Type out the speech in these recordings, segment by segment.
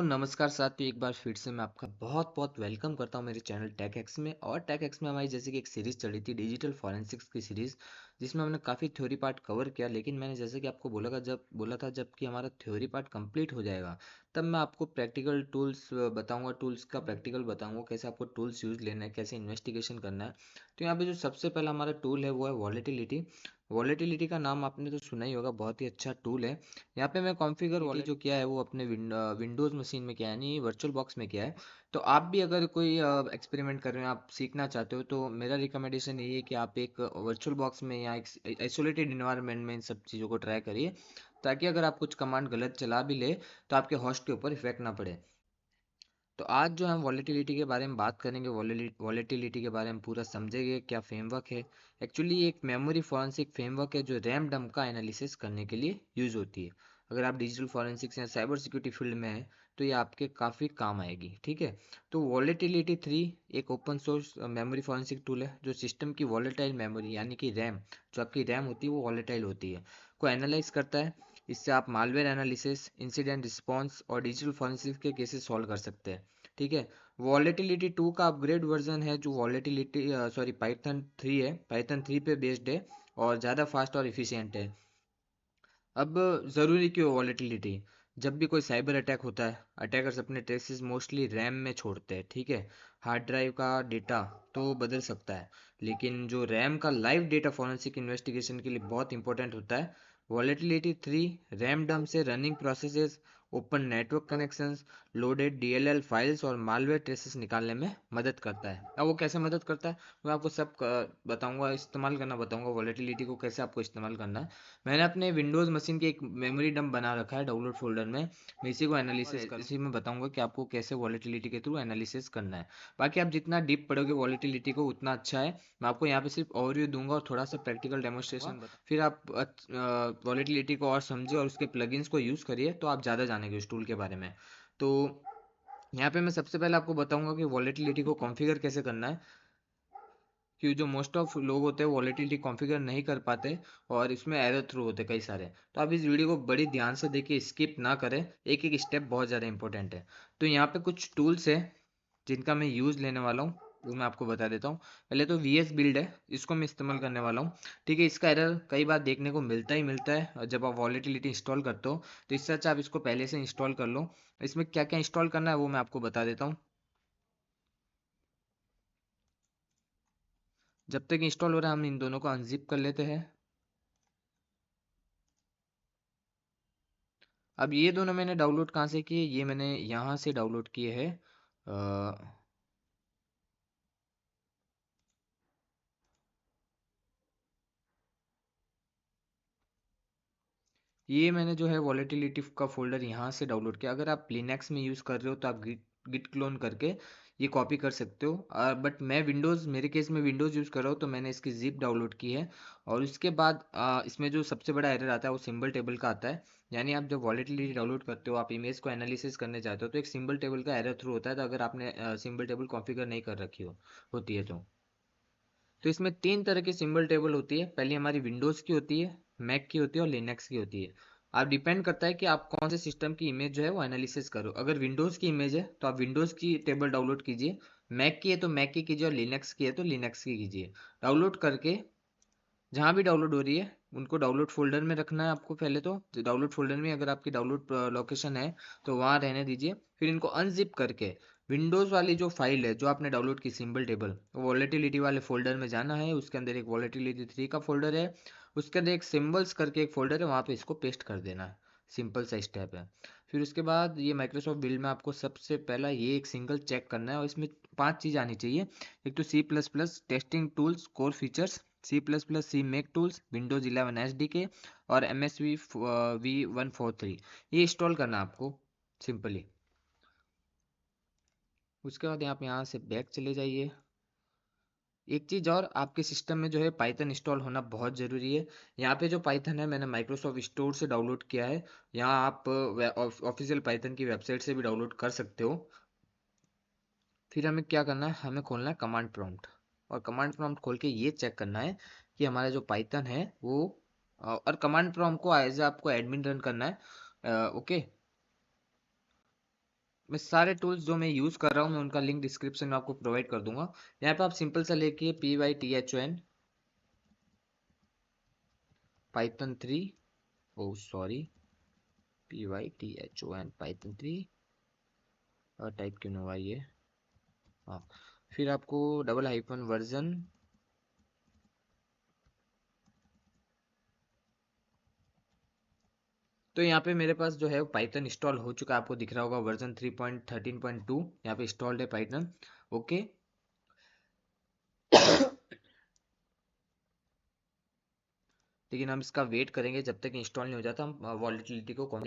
नमस्कार साथियों, एक बार फिर से मैं आपका बहुत बहुत वेलकम करता हूं मेरे चैनल टेक एक्स में। और टेक एक्स में हमारी जैसे कि एक सीरीज चली थी डिजिटल फॉरेंसिक्स की सीरीज, जिसमें हमने काफ़ी थ्योरी पार्ट कवर किया। लेकिन मैंने जैसे कि आपको बोला था जब कि हमारा थ्योरी पार्ट कंप्लीट हो जाएगा तब मैं आपको प्रैक्टिकल टूल्स बताऊंगा, टूल्स का प्रैक्टिकल बताऊंगा कैसे आपको टूल्स यूज़ लेना है, कैसे इन्वेस्टिगेशन करना है। तो यहाँ पे जो सबसे पहला हमारा टूल है वो है वॉलेटिलिटी। वॉलेटिलिटी का नाम आपने तो सुना ही होगा, बहुत ही अच्छा टूल है। यहाँ पे मैं कॉन्फ़िगर वॉलेटिलिटी जो किया है वो अपने विंडोज़ मशीन में किया है, यानी वर्चुअल बॉक्स में किया है। तो आप भी अगर कोई एक्सपेरिमेंट कर रहे हो, आप सीखना चाहते हो, तो मेरा रिकमेंडेशन यही है कि आप एक वर्चुअल बॉक्स में या एक आइसोलेटेड इन्वायरमेंट में इन सब चीज़ों को ट्राई करिए, ताकि अगर आप कुछ कमांड गलत चला भी ले तो आपके होस्ट के ऊपर इफेक्ट ना पड़े। तो आज जो हम वॉलेटिलिटी के बारे में बात करेंगे, वॉलेटिलिटी के बारे में पूरा समझेंगे क्या फ्रेमवर्क है। एक्चुअली ये एक मेमोरी फॉरेंसिक फ्रेमवर्क है जो रैम डम का एनालिसिस करने के लिए यूज़ होती है। अगर आप डिजिटल फॉरेंसिक्स या साइबर सिक्योरिटी फील्ड में हैं तो ये आपके काफ़ी काम आएगी, ठीक है। तो वॉलेटिलिटी 3 एक open source memory forensic tool है जो सिस्टम की वॉलेटाइल मेमोरी यानी कि रैम, जो आपकी रैम होती है वो वॉलेटाइल होती है, को एनालाइज करता है। इससे आप मालवेयर एनालिसिस, इंसिडेंट रिस्पॉन्स और डिजिटल फॉरेंसिक्स के केसेस सॉल्व कर सकते हैं, ठीक है। वॉलेटिलिटी 2 का अपग्रेड वर्जन है जो पाइथन 3 है, पाइथन 3 पे बेस्ड है और ज़्यादा फास्ट और इफिशियंट है। अब ज़रूरी क्यों वॉलेटिलिटी? जब भी कोई साइबर अटैक होता है, अटैकर्स अपने ट्रेसेस मोस्टली रैम में छोड़ते हैं, ठीक है। हार्ड ड्राइव का डेटा तो बदल सकता है, लेकिन जो रैम का लाइव डेटा फॉरेंसिक इन्वेस्टिगेशन के लिए बहुत इंपॉर्टेंट होता है। वॉलेटिलिटी 3 रैम डम से running processes, open network connections, loaded DLL files और मालवेयर ट्रेसेस निकालने में मदद करता है। अब वो कैसे मदद करता है मैं आपको सब बताऊंगा, इस्तेमाल करना बताऊंगा, वॉलेटिलिटी को कैसे आपको इस्तेमाल करना है। मैंने अपने विंडोज़ मशीन के एक मेमोरी डंप बना रखा है डाउनलोड फोल्डर में। मैं इसी को एनालिसिस कर इसी में बताऊंगा कि आपको कैसे वॉलेटिलिटी के थ्रू एनालिसिस करना है। बाकी आप जितना डीप पढ़ोगे वॉलेटिलिटी को उतना अच्छा है। मैं आपको यहाँ पे सिर्फ ओवरव्यू दूंगा और थोड़ा सा प्रैक्टिकल डेमोस्ट्रेशन बता, फिर आप वॉलेटिलिटी को और समझिए और उसके प्लगइन्स को यूज़ करिए तो आप ज़्यादा जानेंगे उस टूल के बारे में। तो यहाँ पे मैं सबसे पहले आपको बताऊंगा कि वॉलेटिलिटी को कॉन्फ़िगर कैसे करना है, कि जो मोस्ट ऑफ लोग होते हैं वॉलेटिलिटी कॉन्फ़िगर नहीं कर पाते और इसमें एरर थ्रू होते कई सारे। तो आप इस वीडियो को बड़ी ध्यान से देखिए, स्किप ना करें, एक एक स्टेप बहुत ज़्यादा इंपॉर्टेंट है। तो यहाँ पे कुछ टूल्स है जिनका मैं यूज़ लेने वाला हूँ, वो मैं आपको बता देता हूँ। पहले तो वी एस बिल्ड है, इसको मैं इस्तेमाल करने वाला हूँ, ठीक है। इसका एरर कई बार देखने को मिलता ही मिलता है और जब आप वॉलेटिलिटी इंस्टॉल करते हो, तो इससे अच्छा आप इसको पहले से इंस्टॉल कर लो। इसमें क्या क्या इंस्टॉल करना है वो मैं आपको बता देता हूँ। जब तक इंस्टॉल हो रहा है हम इन दोनों को अनजिप कर लेते हैं। अब ये दोनों मैंने डाउनलोड कहाँ से किए, ये मैंने यहाँ से डाउनलोड किए हैं। ये मैंने जो है वॉलेटिलिटी का फोल्डर यहाँ से डाउनलोड किया। अगर आप लिनक्स में यूज़ कर रहे हो तो आप गिट गिट क्लोन करके ये कॉपी कर सकते हो। बट मैं विंडोज़, मेरे केस में विंडोज़ यूज़ कर रहा हूँ तो मैंने इसकी जिप डाउनलोड की है। और उसके बाद इसमें जो सबसे बड़ा एरर आता है वो सिंबल टेबल का आता है। यानी आप जब वॉलेटिलिटी डाउनलोड करते हो, आप इमेज को एनालिसिस करने चाहते हो, तो एक सिंबल टेबल का एरर थ्रू होता है, तो अगर आपने सिंबल टेबल कॉन्फ़िगर नहीं कर रखी होती है तो इसमें तीन तरह की सिंबल टेबल होती है। पहली हमारी विंडोज़ की होती है, मैक की होती है और लिनक्स की होती है। आप डिपेंड करता है कि आप कौन से सिस्टम की इमेज जो है वो एनालिसिस करो। अगर विंडोज़ की इमेज है तो आप विंडोज़ की टेबल डाउनलोड कीजिए, मैक की है तो मैक की कीजिए और लिनक्स की है तो लिनक्स की कीजिए। डाउनलोड करके जहाँ भी डाउनलोड हो रही है उनको डाउनलोड फोल्डर में रखना है आपको। पहले तो डाउनलोड फोल्डर में अगर आपकी डाउनलोड लोकेशन है तो वहाँ रहने दीजिए। फिर इनको अनजिप करके विंडोज़ वाली जो फाइल है जो आपने डाउनलोड की सिंबल टेबल, वो वॉलेटिलिटी वाले फोल्डर में जाना है। उसके अंदर एक वॉलेटिलिटी 3 का फोल्डर है, उसके अंदर एक सिम्बल्स करके एक फोल्डर है, वहाँ पे इसको पेस्ट कर देना है। सिंपल सा स्टेप है। फिर उसके बाद ये माइक्रोसॉफ्ट बिल्ड में आपको सबसे पहला ये एक सिंगल चेक करना है और इसमें 5 चीज़ आनी चाहिए। एक तो C++ testing tools core features, C++ सी मेक टूल्स, विंडोज 11 SDK और MSV V143, ये इंस्टॉल करना है आपको सिंपली। उसके बाद आप यहाँ से बैक चले जाइए। एक चीज़ और, आपके सिस्टम में जो है पाइथन इंस्टॉल होना बहुत ज़रूरी है। यहाँ पे जो पाइथन है मैंने माइक्रोसॉफ्ट स्टोर से डाउनलोड किया है। यहाँ आप ऑफिशियल पाइथन की वेबसाइट से भी डाउनलोड कर सकते हो। फिर हमें क्या करना है, हमें खोलना है कमांड प्रॉम्प्ट और कमांड प्रॉम्प्ट खोल के ये चेक करना है कि हमारा जो पाइथन है वो और कमांड प्रॉम्प्ट को एज आपको एडमिन रन करना है। ओके। मैं सारे टूल्स जो मैं यूज़ कर रहा हूँ मैं उनका लिंक डिस्क्रिप्शन में आपको प्रोवाइड कर दूंगा। यहाँ पे आप सिंपल सा लेके PYTHON Python 3, ओ सॉरी, PYTHON Python 3 और टाइप क्यों नहीं हुआ ये, हाँ, फिर आपको डबल हाइफन वर्जन, तो यहाँ पे मेरे पास जो है पाइथन इंस्टॉल हो चुका है, आपको दिख रहा होगा वर्जन 3.13.2 यहाँ पे इंस्टॉल्ड है पाइथन। ओके। लेकिन हम इसका वेट करेंगे जब तक इंस्टॉल नहीं हो जाता, हम वॉलेटिलिटी को कम।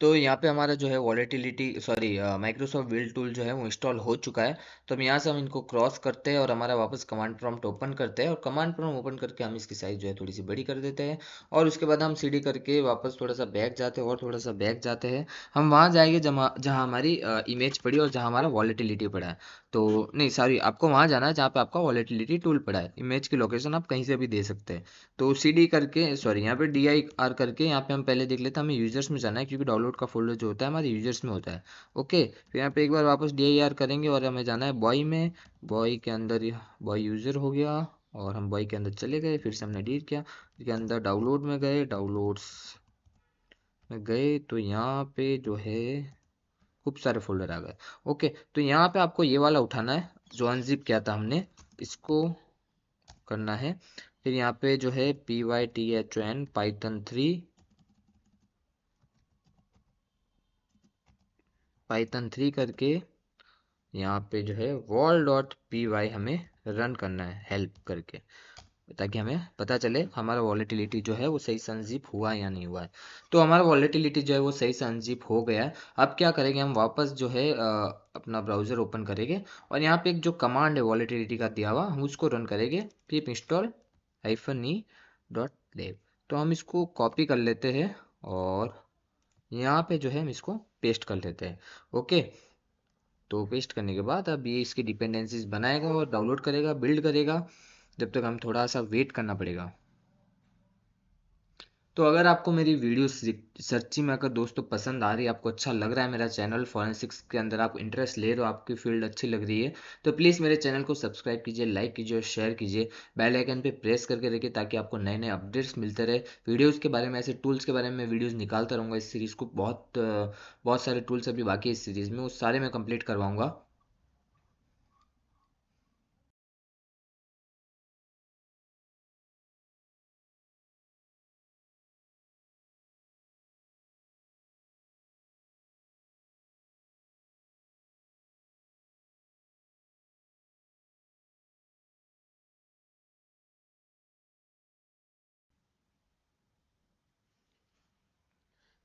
तो यहाँ पे हमारा जो है volatility sorry Microsoft build tool जो है वो इंस्टॉल हो चुका है। तो हम यहाँ से हम इनको क्रॉस करते हैं और हमारा वापस कमांड प्रॉम्प्ट ओपन करते हैं, और कमांड प्रॉम्प्ट ओपन करके हम इसकी साइज जो है थोड़ी सी बड़ी कर देते हैं। और उसके बाद हम सीडी करके वापस थोड़ा सा बैक जाते हैं और थोड़ा सा बैक जाते हैं। हम वहाँ जाएंगे जहाँ जहाँ हमारी इमेज पड़ी और जहाँ हमारा वॉलेटिलिटी पड़ा है। तो नहीं सॉरी, आपको वहाँ जाना है जहाँ पे आपका वॉलेटिलिटी टूल पड़ा है। इमेज की लोकेशन आप कहीं से भी दे सकते हैं। तो CD करके सॉरी यहाँ पे DIR करके यहाँ पे हम पहले देख लेते हैं, हमें यूजर्स में जाना है क्योंकि डाउनलोड का फोल्डर जो होता है हमारे यूजर्स में होता है। ओके, फिर यहाँ पे एक बार वापस DIR करेंगे और हमें जाना है बॉय में। बॉय के अंदर बॉय यूजर हो गया, और हम बॉय के अंदर चले गए, फिर से हमने डिलीट किया, उसके अंदर डाउनलोड में गए, डाउनलोड्स में गए तो यहाँ पे जो है खूब सारे फोल्डर आ गए। ओके, तो यहाँ पे आपको ये वाला उठाना है जो अनजिप किया था हमने, इसको करना है। फिर यहाँ पे जो है PYTHON Python 3 करके यहाँ पे जो है wall.py हमें रन करना है हेल्प करके, ताकि हमें पता चले हमारा वॉलेटिलिटी जो है वो सही से अनजिप हुआ है या नहीं हुआ है। तो हमारा वॉलेटिलिटी जो है वो सही से अनजिप हो गया है। अब क्या करेंगे, हम वापस जो है अपना ब्राउज़र ओपन करेंगे और यहाँ पे एक जो कमांड है वॉलेटिलिटी का दिया हुआ हम उसको रन करेंगे, pip install -e.dev। तो हम इसको कॉपी कर लेते हैं और यहाँ पे जो है हम इसको पेस्ट कर लेते हैं। ओके, तो पेस्ट करने के बाद अब ये इसकी डिपेंडेंसीज बनाएगा और डाउनलोड करेगा, बिल्ड करेगा, जब तक हम थोड़ा सा वेट करना पड़ेगा। तो अगर आपको मेरी वीडियो सच्ची में अगर दोस्तों पसंद आ रही है, आपको अच्छा लग रहा है मेरा चैनल, फॉरेंसिक्स के अंदर आप इंटरेस्ट ले रहे हो, आपकी फील्ड अच्छी लग रही है, तो प्लीज़ मेरे चैनल को सब्सक्राइब कीजिए, लाइक कीजिए और शेयर कीजिए। बेल आइकन पे प्रेस करके रखिए ताकि आपको नए नए अपडेट्स मिलते रहे। वीडियोज़ के बारे में, ऐसे टूल्स के बारे में मैं वीडियोज़ निकालता रहूँगा। इस सीरीज़ को बहुत सारे टूल्स अभी बाकी है इस सीरीज़ में, वो सारे मैं कंप्लीट करवाऊँगा।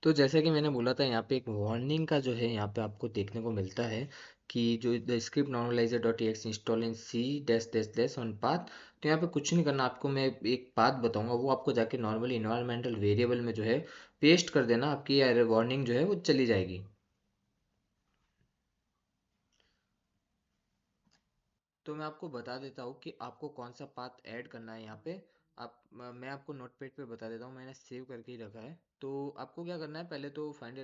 तो जैसे कि मैंने बोला था, यहाँ पे एक वार्निंग का जो है यहाँ पे आपको देखने को मिलता है कि जो the script normalizer dot x install in C dash dash dash on path. तो यहाँ पे कुछ नहीं करना आपको, मैं एक पाथ बताऊंगा, वो आपको जाके नॉर्मली इन्वायरमेंटल वेरिएबल में जो है पेस्ट कर देना, आपकी वार्निंग जो है वो चली जाएगी। तो मैं आपको बता देता हूँ कि आपको कौन सा पाथ ऐड करना है यहाँ पे। मैं आपको नोटपैड पे बता देता हूँ, मैंने सेव करके ही रखा है। तो आपको क्या करना है, पहले तो फाइंड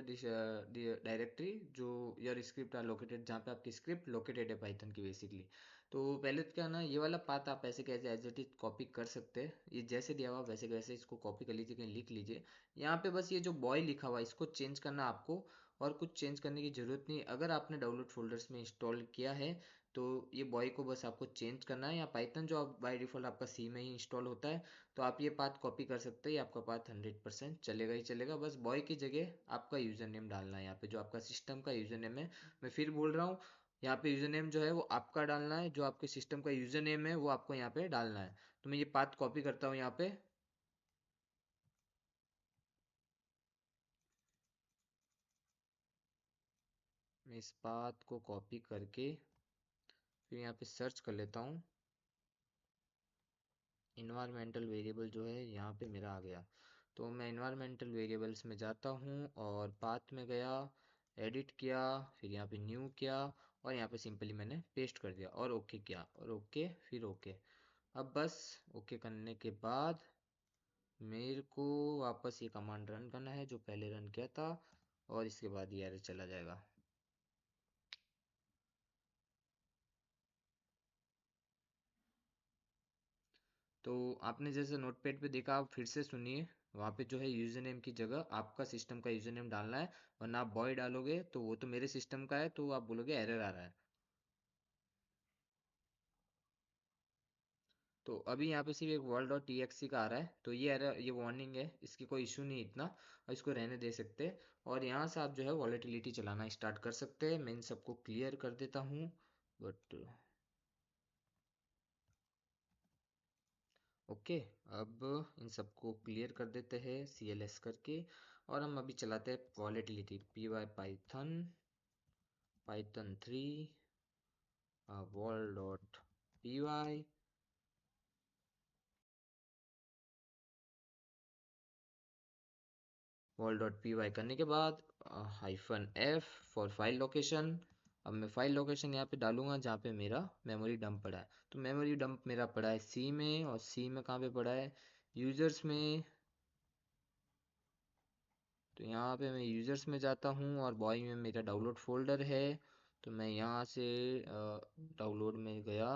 डायरेक्टरी जो योर स्क्रिप्ट आर लोकेटेड, जहाँ पे आपकी स्क्रिप्ट लोकेटेड है पाइथन की बेसिकली। तो पहले तो क्या ना, ये वाला पाथ आप ऐसे कैसे एज इट इज कॉपी कर सकते हैं, ये जैसे दिया हुआ वैसे वैसे इसको कॉपी कर लीजिए, कहीं लिख लीजिए। यहाँ पे बस ये जो बॉय लिखा हुआ है इसको चेंज करना आपको, और कुछ चेंज करने की ज़रूरत नहीं। अगर आपने डाउनलोड फोल्डर्स में इंस्टॉल किया है तो ये बॉय को बस आपको चेंज करना है, या पाइथन जो आप बाय डिफ़ॉल्ट आपका सी में ही इंस्टॉल होता है, तो आप ये पाथ कॉपी कर सकते हैं। आपका पाथ 100% चलेगा ही चलेगा। बस बॉय की जगह आपका यूज़र नेम डालना है यहाँ पे, जो आपका सिस्टम का यूज़र नेम है। मैं फिर बोल रहा हूँ, यहाँ पे यूज़र नेम जो है वो आपका डालना है, जो आपके सिस्टम का यूज़र नेम है वो आपको यहाँ पे डालना है। तो मैं ये पाथ कॉपी करता हूँ यहाँ पे, मैं इस पाथ को कॉपी करके फिर यहाँ पे सर्च कर लेता हूँ। इन्वायरमेंटल वेरिएबल जो है यहाँ पे मेरा आ गया। तो मैं इन्वायरमेंटल वेरिएबल्स में जाता हूँ और पाथ में गया, एडिट किया, फिर यहाँ पे न्यू किया और यहाँ पे सिंपली मैंने पेस्ट कर दिया और ओके किया और ओके फिर ओके। अब बस ओके करने के बाद मेरे को वापस ये कमांड रन करना है जो पहले रन किया था और इसके बाद ये एरर चला जाएगा। तो आपने जैसे नोटपैड पे देखा, आप फिर से सुनिए। वहाँ पे जो है यूजर नेम की जगह आपका सिस्टम का यूजर नेम डालना है, वरना आप बॉय डालोगे तो वो तो मेरे सिस्टम का है तो आप बोलोगे एरर आ रहा है। तो अभी यहाँ पे सिर्फ एक वर्ल्ड डॉट टीएक्सी का आ रहा है, तो ये एरर, ये वार्निंग है, इसकी कोई इशू नहीं इतना, और इसको रहने दे सकते हैं। और यहाँ से आप जो है वॉलेटिलिटी चलाना स्टार्ट कर सकते हैं। मैं इन सबको क्लियर कर देता हूँ। बट ओके, अब इन सबको क्लियर कर देते हैं CLS करके। और हम अभी चलाते हैं volatility P Y Python Python 3 vol dot P Y. Vol dot P Y करने के बाद -F फॉर फाइल लोकेशन। अब मैं फाइल लोकेशन यहाँ पे डालूंगा जहाँ पे मेरा मेमोरी डंप पड़ा है। तो मेमोरी डंप मेरा पड़ा है सी में, और सी में कहाँ पे पड़ा है, यूजर्स में। तो यहाँ पे मैं यूजर्स में जाता हूँ और बॉय में मेरा डाउनलोड फोल्डर है। तो मैं यहाँ से डाउनलोड में गया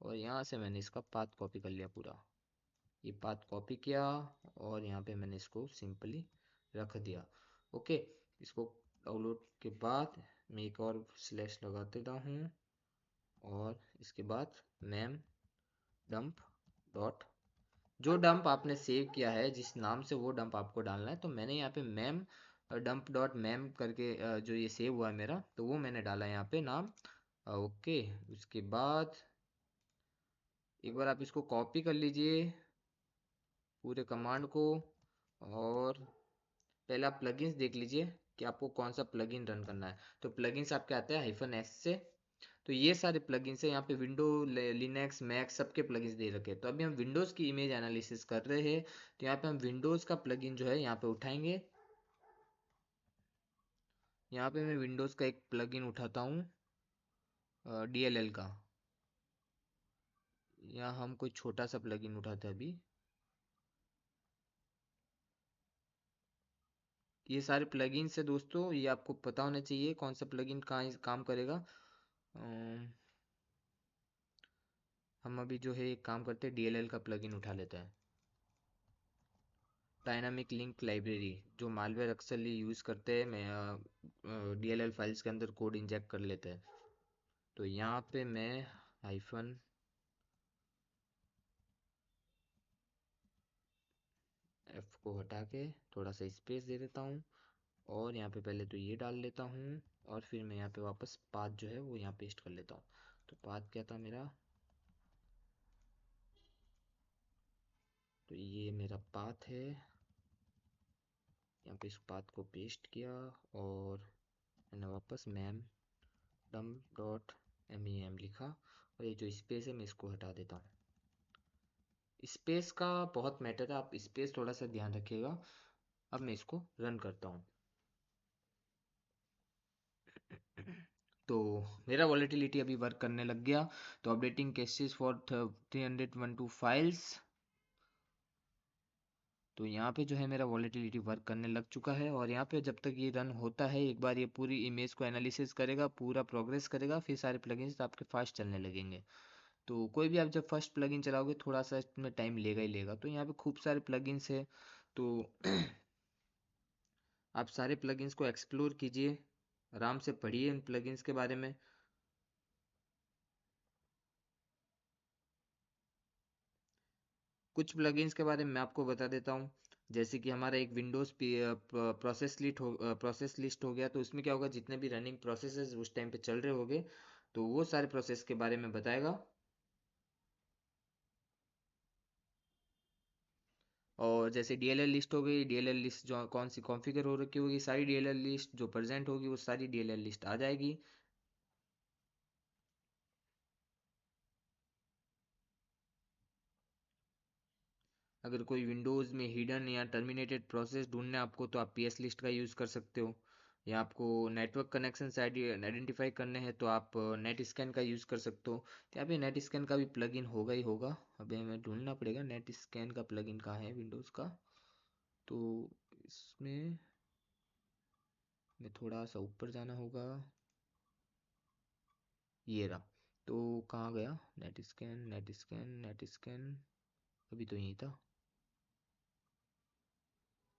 और यहाँ से मैंने इसका पाथ कॉपी कर लिया पूरा। ये पाथ कॉपी किया और यहाँ पे मैंने इसको सिंपली रख दिया। ओके, इसको डाउनलोड के बाद मैं एक और स्लैश लगा देता हूँ और इसके बाद मैम डंप डॉट, जो डंप आपने सेव किया है जिस नाम से, वो डंप आपको डालना है। तो मैंने यहाँ पे मैम डंप डॉट मैम करके जो ये सेव हुआ है मेरा, तो वो मैंने डाला है यहाँ पे नाम। ओके, उसके बाद एक बार आप इसको कॉपी कर लीजिए पूरे कमांड को, और पहले आप प्लगइन्स देख लीजिए कि आपको कौन सा प्लगइन रन करना है। तो प्लगइन्स आपके आते हैं -S से। तो ये सारे प्लगइन्स है यहाँ पे, विंडो, लिनक्स, मैक सबके प्लगइन्स दे रखे हैं। तो अभी हम विंडोज़ की इमेज एनालिसिस कर रहे हैं, तो यहाँ पे हम विंडोज़ का प्लगइन जो है यहाँ पे उठाएंगे। यहाँ पे मैं विंडोज़ का एक प्लगइन उठाता हूँ, DLL का। यहाँ हम कोई छोटा सा प्लगइन उठाते हैं अभी। ये सारे प्लगइन्स है दोस्तों, ये आपको पता होना चाहिए कौन सा प्लगइन कहाँ काम करेगा। अम, हम अभी जो है एक काम करते हैं, DLL का प्लगइन उठा लेते हैं। डायनामिक लिंक लाइब्रेरी, जो मालवेयर अक्सर यूज़ करते हैं, मैं DLL फाइल्स के अंदर कोड इंजेक्ट कर लेते हैं। तो यहाँ पे मैं हाइफन F को हटा के थोड़ा सा स्पेस दे देता हूँ, और यहाँ पे पहले तो ये डाल लेता हूँ, और फिर मैं यहाँ पे वापस पाथ जो है वो यहाँ पेस्ट कर लेता हूँ। तो पाथ क्या था मेरा, तो ये मेरा पाथ है। यहाँ पे इस पाथ को पेस्ट किया और मैंने वापस मैम डम डॉट MEM लिखा, और ये जो स्पेस है मैं इसको हटा देता हूँ। स्पेस का बहुत मैटर है, आप स्पेस थोड़ा सा ध्यान रखिएगा। अब मैं इसको रन करता हूँ। तो मेरा वॉलेटिलिटी अभी वर्क करने लग गया। तो अपडेटिंग केसेस फॉर 312 फाइल्स। तो यहाँ पे जो है मेरा वॉलेटिलिटी वर्क करने लग चुका है, और यहाँ पे जब तक ये रन होता है, एक बार ये पूरी इमेज को एनालिसिस करेगा, पूरा प्रोग्रेस करेगा, फिर सारे प्लगइन्स आपके फास्ट चलने लगेंगे। तो कोई भी आप जब फर्स्ट प्लगइन चलाओगे थोड़ा सा इसमें टाइम लेगा ही लेगा। तो यहाँ पे खूब सारे प्लगइन्स है, तो आप सारे प्लगइन्स को एक्सप्लोर कीजिए, आराम से पढ़िए इन प्लगइन्स के बारे में। कुछ प्लगइन्स के बारे में मैं आपको बता देता हूँ। जैसे कि हमारा एक विंडोज़ प्रोसेस लिस्ट हो गया, तो उसमें क्या होगा, जितने भी रनिंग प्रोसेसेस उस टाइम पे चल रहे होंगे, तो वो सारे प्रोसेस के बारे में बताएगा। और जैसे DLL लिस्ट हो गई, DLL लिस्ट जो कौन सी कॉन्फ़िगर हो रखी होगी, सारी DLL लिस्ट जो प्रेजेंट होगी वो सारी DLL लिस्ट आ जाएगी। अगर कोई विंडोज़ में हिडन या टर्मिनेटेड प्रोसेस ढूंढना है आपको तो आप पीएस लिस्ट का यूज़ कर सकते हो। या आपको नेटवर्क कनेक्शन से आइडेंटिफाई करने हैं तो आप नेट स्कैन का यूज़ कर सकते हो। तो यहाँ पे नेट स्कैन का भी प्लगइन होगा ही होगा। अभी हमें ढूंढना पड़ेगा नेट स्कैन का प्लगइन कहाँ है विंडोज़ का। तो इसमें में थोड़ा सा ऊपर जाना होगा। ये रहा। तो कहाँ गया net scan, net scan, net scan, अभी तो यही था।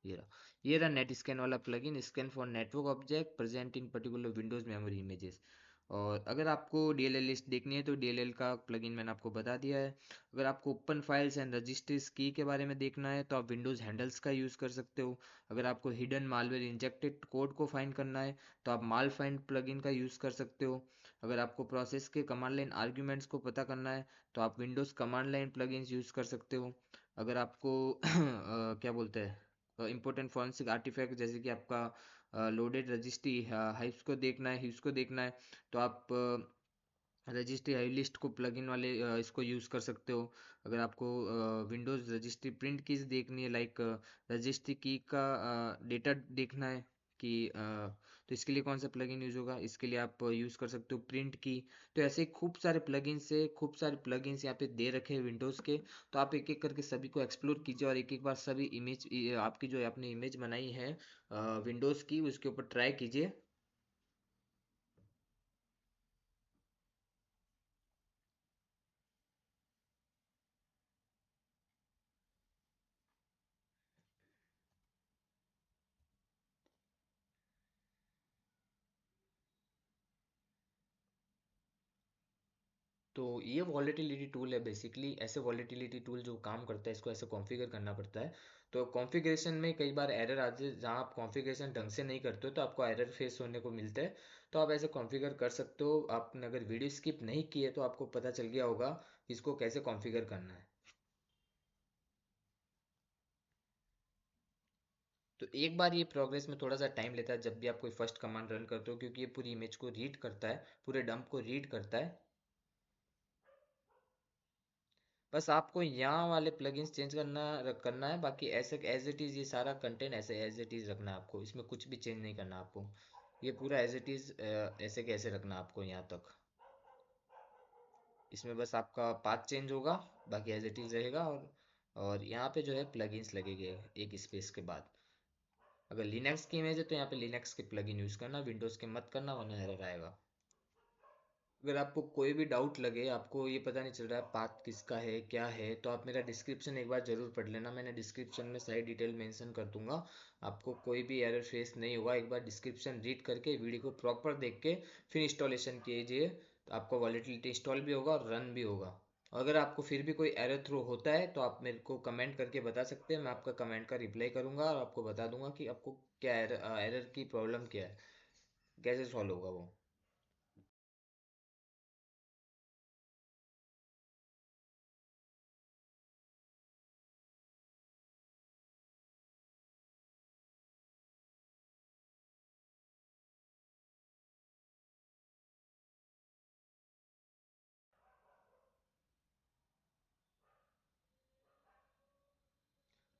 ये रहा नेट स्कैन वाला plugin, scan for network object present in particular Windows memory images. और अगर आपको डीएलएल लिस्ट देखनी है तो डीएलएल का प्लगइन मैंने आपको बता दिया है। अगर आपको ओपन फाइल्स एंड रजिस्ट्रीज की के बारे में देखना है तो आप विंडोज हैंडल्स का यूज़ कर सकते हो। अगर आपको हिडन मालवेयर इंजेक्टेड कोड को फाइंड करना है तो आप माल फाइंड प्लगइन का यूज़ कर सकते हो। अगर आपको प्रोसेस के कमांड लाइन आर्ग्यूमेंट्स को पता करना है तो आप Windows command line plugins use कर सकते हो। अगर आपको क्या बोलते हैं इंपॉर्टेंट फॉरेंसिक आर्टिफैक्ट जैसे कि आपका लोडेड रजिस्ट्री हाइप्स को देखना है, ह्यूज को देखना है तो आप रजिस्ट्री हाई लिस्ट को प्लगइन वाले इसको यूज़ कर सकते हो। अगर आपको विंडोज़ रजिस्ट्री प्रिंट कीज देखनी है लाइक रजिस्ट्री की का डेटा देखना है कि तो इसके लिए कौन सा प्लगइन यूज़ होगा, इसके लिए आप यूज़ कर सकते हो प्रिंट की। तो ऐसे खूब सारे प्लगइन्स से खूब सारे प्लगइन्स यहाँ पे दे रखे हैं विंडोज़ के। तो आप एक एक करके सभी को एक्सप्लोर कीजिए और एक एक बार सभी इमेज आपकी जो आपने इमेज बनाई है विंडोज़ की उसके ऊपर ट्राई कीजिए। तो ये वॉलेटिलिटी टूल है बेसिकली। ऐसे वॉलेटिलिटी टूल जो काम करता है इसको ऐसे कॉन्फ़िगर करना पड़ता है। तो कॉन्फ़िगरेशन में कई बार एरर आते हैं जहाँ आप कॉन्फ़िगरेशन ढंग से नहीं करते हो तो आपको एरर फेस होने को मिलते हैं। तो आप ऐसे कॉन्फ़िगर कर सकते हो। आपने अगर वीडियो स्किप नहीं की है तो आपको पता चल गया होगा कि इसको कैसे कॉन्फ़िगर करना है। तो एक बार ये प्रोग्रेस में थोड़ा सा टाइम लेता है जब भी आप कोई फर्स्ट कमांड रन करते हो क्योंकि ये पूरी इमेज को रीड करता है, पूरे डंप को रीड करता है। बस आपको यहाँ वाले प्लगइन्स चेंज करना है, बाकी ऐसे एज इट इज़ ये सारा कंटेंट ऐसे एज इट इज़ रखना है आपको। इसमें कुछ भी चेंज नहीं करना आपको। ये पूरा एज इट इज़ ऐसे कैसे रखना है आपको यहाँ तक। इसमें बस आपका पाथ चेंज होगा, बाकी एज इट इज़ रहेगा। और यहाँ पे जो है प्लगइन्स लगेंगे एक स्पेस के बाद। अगर लिनक्स की इमेज है तो यहाँ पे लिनक्स के प्लगइन यूज़ करना, विंडोज़ के मत करना वरना एरर आएगा। अगर आपको कोई भी डाउट लगे, आपको ये पता नहीं चल रहा है पाथ किसका है क्या है, तो आप मेरा डिस्क्रिप्शन एक बार ज़रूर पढ़ लेना। मैंने डिस्क्रिप्शन में सारी डिटेल मेंशन कर दूंगा। आपको कोई भी एरर फेस नहीं होगा। एक बार डिस्क्रिप्शन रीड करके वीडियो को प्रॉपर देख के फिर इंस्टॉलेशन कीजिए तो आपका वॉलेटिलिटी इंस्टॉल भी होगा और रन भी होगा। अगर आपको फिर भी कोई एरर थ्रो होता है तो आप मेरे को कमेंट करके बता सकते हैं। मैं आपका कमेंट का रिप्लाई करूंगा और आपको बता दूंगा कि आपको क्या एरर की प्रॉब्लम क्या है, कैसे सॉल्व होगा वो।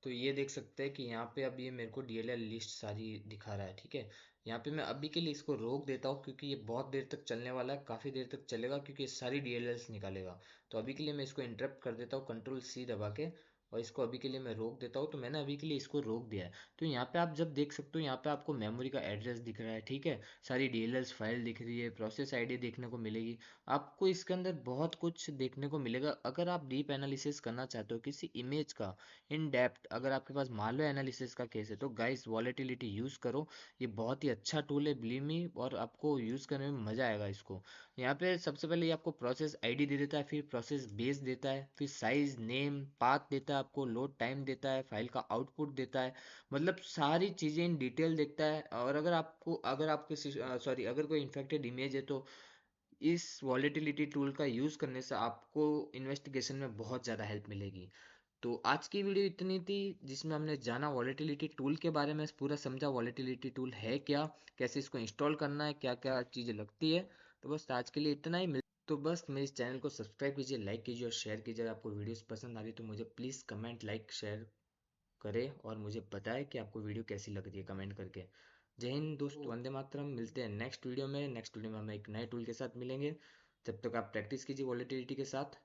तो ये देख सकते हैं कि यहाँ पे अब ये मेरे को डीएलएल लिस्ट सारी दिखा रहा है, ठीक है। यहाँ पे मैं अभी के लिए इसको रोक देता हूँ क्योंकि ये बहुत देर तक चलने वाला है, काफ़ी देर तक चलेगा क्योंकि ये सारी डीएलएल्स निकालेगा। तो अभी के लिए मैं इसको इंटरप्ट कर देता हूँ कंट्रोल सी दबा के, और इसको अभी के लिए मैं रोक देता हूँ। तो मैंने अभी के लिए इसको रोक दिया है। तो यहाँ पे आप जब देख सकते हो यहाँ पे आपको मेमोरी का एड्रेस दिख रहा है, ठीक है। सारी डीएलएल्स फाइल दिख रही है, प्रोसेस आईडी देखने को मिलेगी। आपको इसके अंदर बहुत कुछ देखने को मिलेगा। अगर आप डीप एनालिसिस करना चाहते हो किसी इमेज का इन डेप्थ, अगर आपके पास मालवेयर एनालिसिस का केस है तो गाइस वॉलेटिलिटी यूज़ करो। ये बहुत ही अच्छा टूल है बिलीव मी, और आपको यूज़ करने में मज़ा आएगा इसको। यहाँ पे सबसे पहले ये आपको प्रोसेस आईडी दे देता है, फिर प्रोसेस बेस देता है, फिर साइज नेम पाथ देता है, आपको लोड टाइम देता है, फाइल का आउटपुट देता है। मतलब सारी चीज़ें इन डिटेल देखता है। और अगर आपके सॉरी अगर कोई इन्फेक्टेड इमेज है तो इस वॉलेटिलिटी टूल का यूज़ करने से आपको इन्वेस्टिगेशन में बहुत ज़्यादा हेल्प मिलेगी। तो आज की वीडियो इतनी थी जिसमें हमने जाना वॉलेटिलिटी टूल के बारे में, पूरा समझा वॉलेटिलिटी टूल है क्या, कैसे इसको इंस्टॉल करना है, क्या क्या चीज़ें लगती है। तो बस आज के लिए इतना ही। तो बस मेरे इस चैनल को सब्सक्राइब कीजिए, लाइक कीजिए और शेयर कीजिए। अगर आपको वीडियोस पसंद आ रही तो मुझे प्लीज़ कमेंट, लाइक, शेयर करें और मुझे बताएं कि आपको वीडियो कैसी लग रही है कमेंट करके। जय हिंद दोस्त, वंदे मातरम। मिलते हैं नेक्स्ट वीडियो में। नेक्स्ट वीडियो में हम एक नए टूल के साथ मिलेंगे। जब तक आप प्रैक्टिस कीजिए वॉलेटिलिटी के साथ।